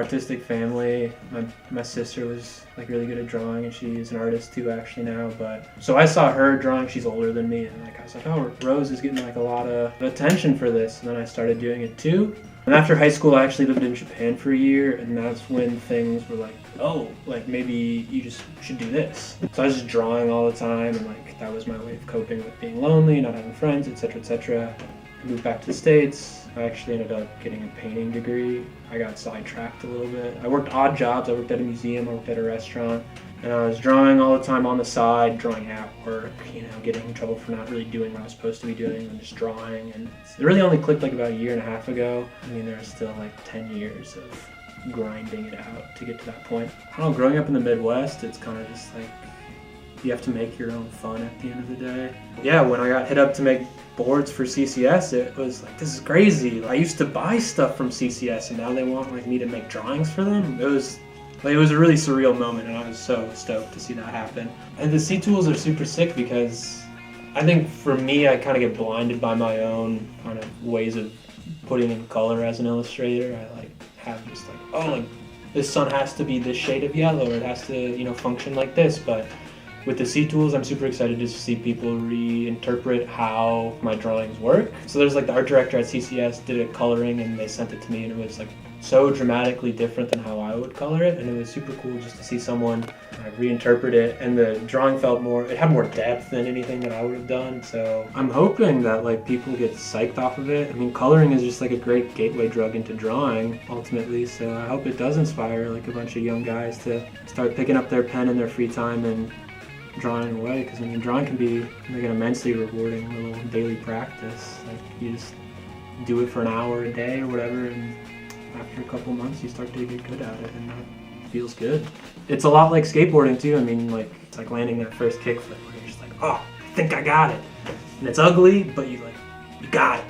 artistic family. My sister was like really good at drawing, and she's an artist too actually now. But so I saw her drawing. She's older than me, and like I was like, oh, Rose is getting like a lot of attention for this. And then I started doing it too. And after high school, I actually lived in Japan for a year, and that's when things were like, oh, like maybe you just should do this. So I was just drawing all the time, and like that was my way of coping with being lonely, not having friends, etc., etc. I moved back to the States. I actually ended up getting a painting degree. I got sidetracked a little bit. I worked odd jobs. I worked at a museum, I worked at a restaurant, and I was drawing all the time on the side, drawing at work, you know, getting in trouble for not really doing what I was supposed to be doing and just drawing. And it really only clicked like about a year and a half ago. I mean, there's still like 10 years of grinding it out to get to that point. I don't know, growing up in the Midwest, it's kind of just like, you have to make your own fun at the end of the day. Yeah, when I got hit up to make boards for CCS, it was like, this is crazy. I used to buy stuff from CCS, and now they want like me to make drawings for them. It was a really surreal moment, and I was so stoked to see that happen. And the C tools are super sick because I think for me, I kind of get blinded by my own kind of ways of putting in color as an illustrator. I like have just like, oh, like this sun has to be this shade of yellow, or it has to, you know, function like this. But with the C tools, I'm super excited to see people reinterpret how my drawings work. So there's like the art director at CCS did a coloring, and they sent it to me, and it was like so dramatically different than how I would color it, and it was super cool just to see someone reinterpret it, and the drawing felt more, it had more depth than anything that I would have done. So I'm hoping that like people get psyched off of it. I mean, coloring is just like a great gateway drug into drawing ultimately, so I hope it does inspire like a bunch of young guys to start picking up their pen in their free time and drawing away, because I mean, drawing can be like an immensely rewarding little daily practice. Like you just do it for an hour a day or whatever, and after a couple months you start to get good at it, and that feels good. It's a lot like skateboarding too. I mean, like it's like landing that first kickflip where you're just like, oh, I think I got it, and it's ugly, but you got it.